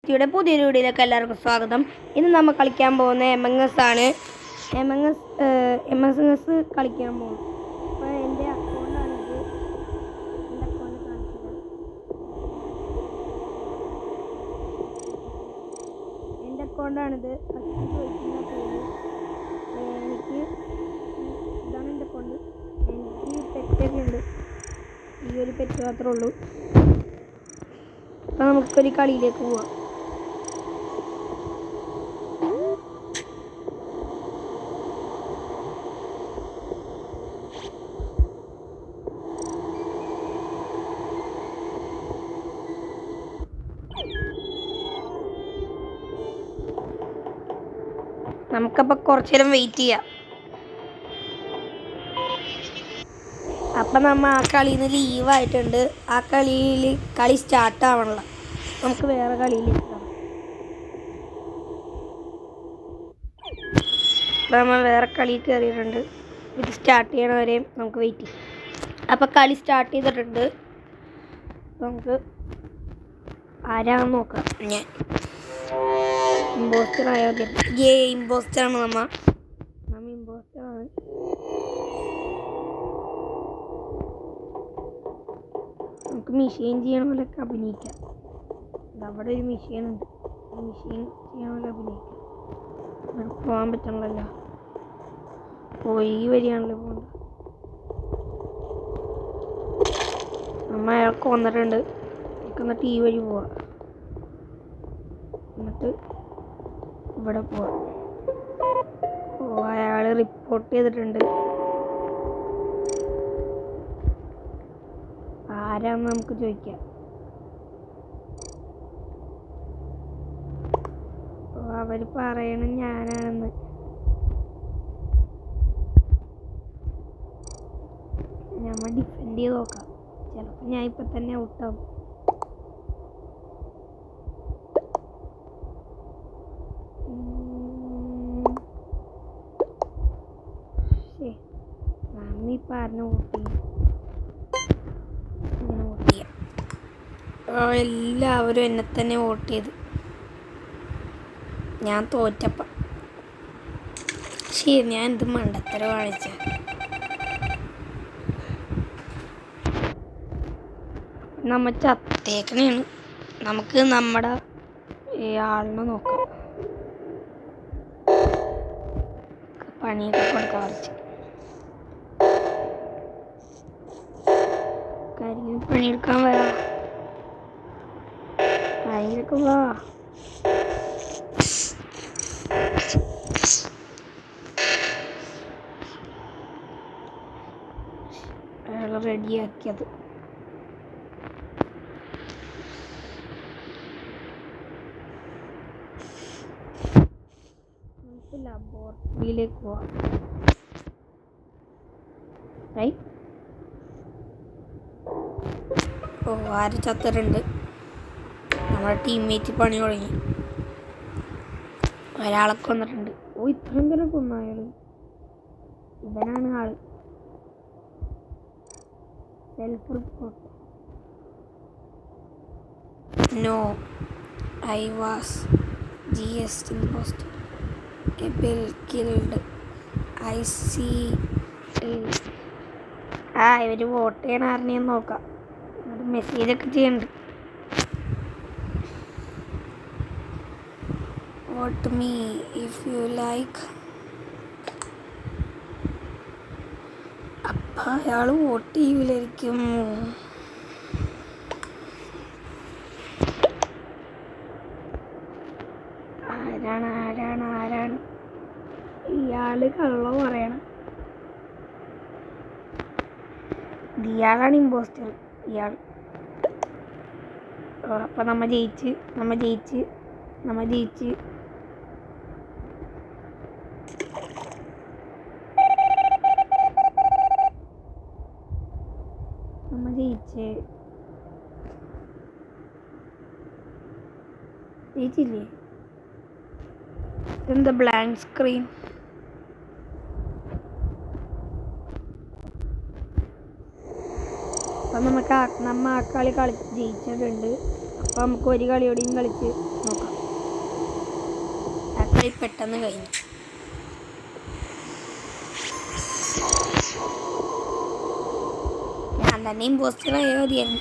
ബോസ്റ്റിയുടെ പുതിയൊരു വീഡിയോയിലേക്ക് എല്ലാവർക്കും സ്വാഗതം. ഇന്ന് നമ്മൾ കളിക്കാൻ പോകുന്ന എംഎസ് ആണ്. എംഎസ് കളിക്കാൻ പോകും. അപ്പോൾ എൻ്റെ അക്കൗണ്ടാണിത്. എൻ്റെ അക്കൗണ്ട് കാണിച്ചത്. എൻ്റെ അക്കൗണ്ടാണിത്. ചോദിക്കുന്ന പേര് എനിക്ക് ഇതാണ് എൻ്റെ അക്കൗണ്ട്. എനിക്ക് പെറ്റൊക്കെ ഉണ്ട്. ഈ ഒരു പെറ്റ് മാത്രമേ ഉള്ളൂ. അപ്പോൾ നമുക്കൊരു കളിയിലേക്ക് പോവാം. നമുക്കപ്പോൾ കുറച്ചു നേരം വെയിറ്റ് ചെയ്യാം. അപ്പം നമ്മൾ ആ കളിയിൽ നിന്ന് ലീവായിട്ടുണ്ട്. ആ കളി സ്റ്റാർട്ട് ആവണല്ലോ. നമുക്ക് വേറെ കളിയിലേക്ക് പോകാം. നമ്മൾ വേറെ കളി കയറിയിട്ടുണ്ട്. ഇത് സ്റ്റാർട്ട് ചെയ്യണവരെയും നമുക്ക് വെയിറ്റ് ചെയ്യാം. അപ്പം കളി സ്റ്റാർട്ട് ചെയ്തിട്ടുണ്ട്. നമുക്ക് ആരാണെന്ന് നോക്കാം. ഞാൻ ഇമ്പോസ്റ്റർ ആയാൽ ഇമ്പോസ്റ്ററാണ്. നമ്മ ഇമ്പോസ്റ്ററാണ്. നമുക്ക് മെഷീൻ ചെയ്യണ പോലെയൊക്കെ അഭിനയിക്കാം. അവിടെ ഒരു മെഷീൻ ഉണ്ട്. മെഷീൻ ചെയ്യണ പോലെ അഭിനയിക്കാം. അവിടെ പോകാൻ പറ്റണല്ലോ. പോയി വരികയാണല്ലോ പോകണ്ട. നമ്മ അയാൾക്ക് വന്നിട്ടുണ്ട്. നമുക്ക് എന്നിട്ട് ഈ വഴി പോവാം. എന്നിട്ട് ഇവിടെ പോവാം. അയാൾ റിപ്പോർട്ട് ചെയ്തിട്ടുണ്ട്. ആരാന്ന് നമുക്ക് ചോദിക്കാം. അവർ പറയണം ഞാനാണെന്ന്. നമ്മൾ ഡിഫെൻഡ് ചെയ്ത് നോക്കാം. ചിലപ്പോൾ ഞാൻ ഇപ്പം തന്നെ ഔട്ടാവും. മമ്മി പറഞ്ഞ വോട്ട് ചെയ്യാം. എല്ലാവരും എന്നെ തന്നെ വോട്ട് ചെയ്തു. ഞാൻ തോറ്റപ്പം ശരി. ഞാൻ എന്ത് മണ്ടത്തരം കാണിച്ച. നമ്മ ചത്തേക്കണേണ്. നമുക്ക് നമ്മുടെ ആളിനെ നോക്കാം. പണിയൊക്കെ കൊടുക്കാൻ കുറച്ച് കാര്യം പണിയെടുക്കാൻ വരാം. പണിയെടുക്കാൻ വാ. അയാൾ റെഡിയാക്കിയത്. നമുക്ക് ലബോറട്ടറിയിലേക്ക് പോവാം. ആര് ചത്തറുണ്ട്. നമ്മുടെ ടീംമേറ്റ് പണി തുടങ്ങി. ഒരാളെ കൊന്നിട്ടുണ്ട്. ഇത്രയും പേരെ കൊന്നു അയാൾ. ഇവനാണ് ആള്. Self report. No I was just impostor. Abel killed. I see. ഇവർ വോട്ട് ചെയ്യണ ആരെയും നോക്കാം. മെസ്സേജൊക്കെ ചെയ്യുന്നുണ്ട്. Vote me if you like. അപ്പം അയാൾ വോട്ട് ചെയ്യില്ലായിരിക്കും. ആരാണ് ഇയാൾ കള്ള പറയണം. ഇയാളാണ് ഇമ്പോസ്റ്റർ. ഇയാൾ. അപ്പം നമ്മ ജയിച്ച്. ജയിച്ചില്ലേ? എന്താ ബ്ലാങ്ക് സ്ക്രീൻ? അപ്പം നമ്മ ആ കളി ജയിച്ചിട്ടുണ്ട്. അപ്പോൾ നമുക്ക് ഒരു കളിയോടെയും കളിച്ച് നോക്കാം. ആ കളി പെട്ടെന്ന് കഴിഞ്ഞു. ഞാൻ തന്നെ ഇമ്പോസ്റ്ററായ മതിയായിരുന്നു.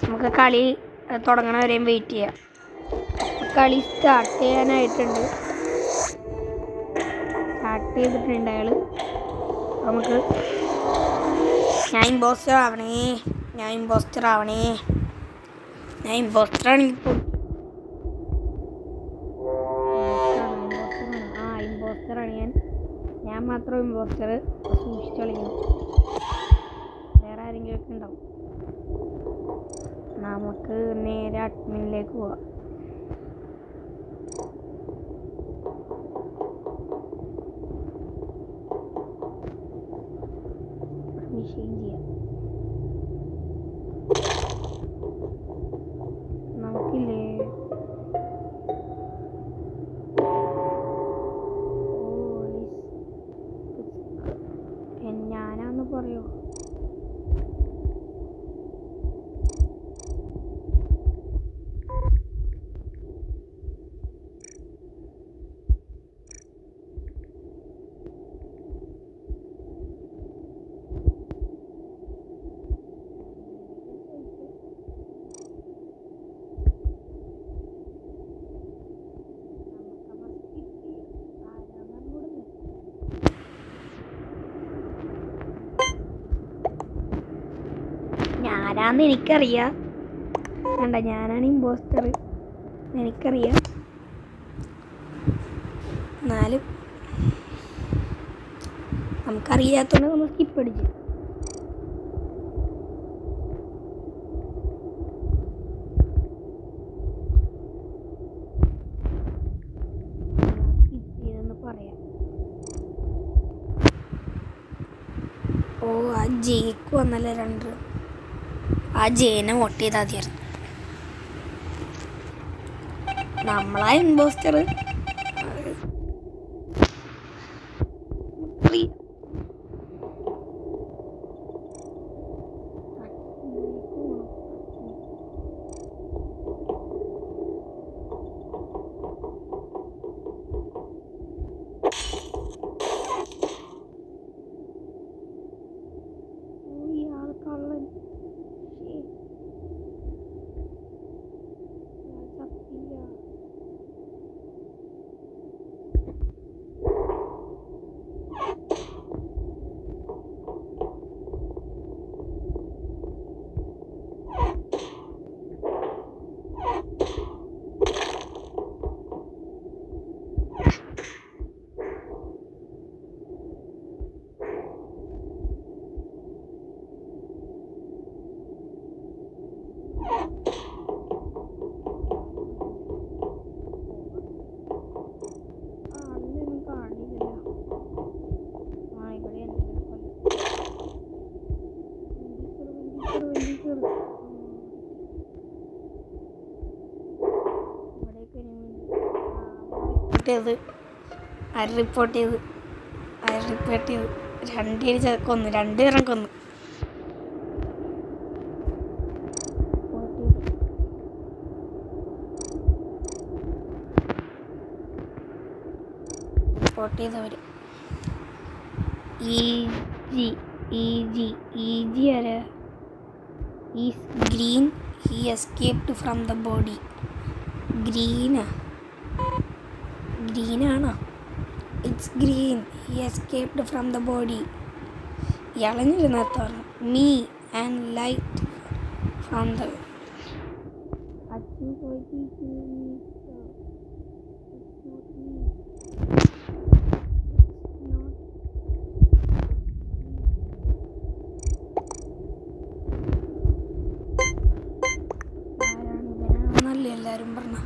നമുക്ക് കളി തുടങ്ങണ വരെയും വെയിറ്റ് ചെയ്യാം. കളി സ്റ്റാർട്ട് ചെയ്യാനായിട്ടുണ്ട്. സ്റ്റാർട്ട് ചെയ്തിട്ടുണ്ട് അയാൾ. നമുക്ക് ഞാൻ ഇമ്പോസ്റ്റർ ആവണേ. ഞാൻ ഇമ്പോസ്റ്ററാണെങ്കിൽ ഇമ്പോസ്റ്ററാണ് ഞാൻ മാത്രം ഇമ്പോസ്റ്റർ. സൂക്ഷിച്ച് കളിക്കണം. വേറെ ആരെങ്കിലും ഒക്കെ ഉണ്ടാവും. നമുക്ക് നേരെ അഡ്മിനിലേക്ക് പോവാം. മെഷീൻ ചെയ്യാം. നമുക്കില്ലേ ഞാനാന്ന് പറയോ? ഞാനാന്ന് എനിക്കറിയാം. വേണ്ട, ഞാനാണ് ഇമ്പോസ്റ്റർ എനിക്കറിയാം. എന്നാലും നമുക്കറിയാത്തതുകൊണ്ട് നമ്മൾ സ്കിപ്പ് അടിച്ചു. സ്കിപ്പ് ചെയ്തെന്ന് പറയാം. ഓ, ആ ജേക്ക് വന്നല്ലേ 2. ആ ജേനെ വോട്ട് ചെയ്താൽ മതിയായിരുന്നു. നമ്മളാ ഇമ്പോസ്റ്റർ. റിപ്പോർട്ട് ചെയ്ത് 2 പേര് കൊന്നു. 2 പേരെ കൊന്നു. റിപ്പോർട്ട് ചെയ്തവർ ഈജി ആരാ? Is green. He escaped from the body. ഗ്രീനാണോ? It's green. He escaped from the body. ഇളഞ്ഞിരുന്നേർത്ത് പറഞ്ഞു. Me and light from the ആരാണിവനാണെന്നല്ലേ എല്ലാവരും പറഞ്ഞ.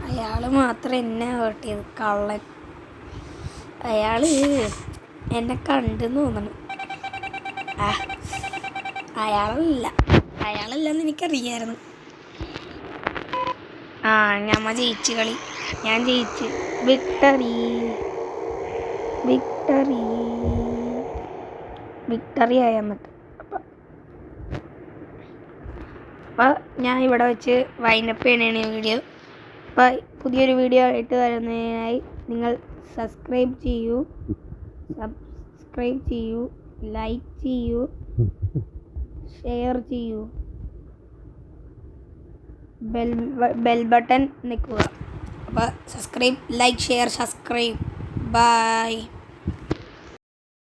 അയാൾ മാത്രം എന്നെ ഹേർട്ട് ചെയ്തു. കള്ളൻ. അയാൾ എന്നെ കണ്ടെന്ന് തോന്നണം. അയാളല്ലെന്ന് എനിക്കറിയായിരുന്നു. ആ ഞമ്മ ജയിച്ച് കളി. ഞാൻ ജയിച്ച്. വിക്ടറി വിക്ടറി വിക്ടറി ആയ എന്നിട്ട് അപ്പോൾ ഞാൻ ഇവിടെ വെച്ച് വൈൻഡപ്പ് ചെയ്യണതാണ് ഈ വീഡിയോ. അപ്പോൾ പുതിയൊരു വീഡിയോ ആയിട്ട് വരുന്നതിനായി നിങ്ങൾ സബ്സ്ക്രൈബ് ചെയ്യൂ, ലൈക്ക് ചെയ്യൂ, ഷെയർ ചെയ്യൂ, ബെൽ ബട്ടൺ നിൽക്കുക. അപ്പോൾ subscribe, like, share, subscribe. By.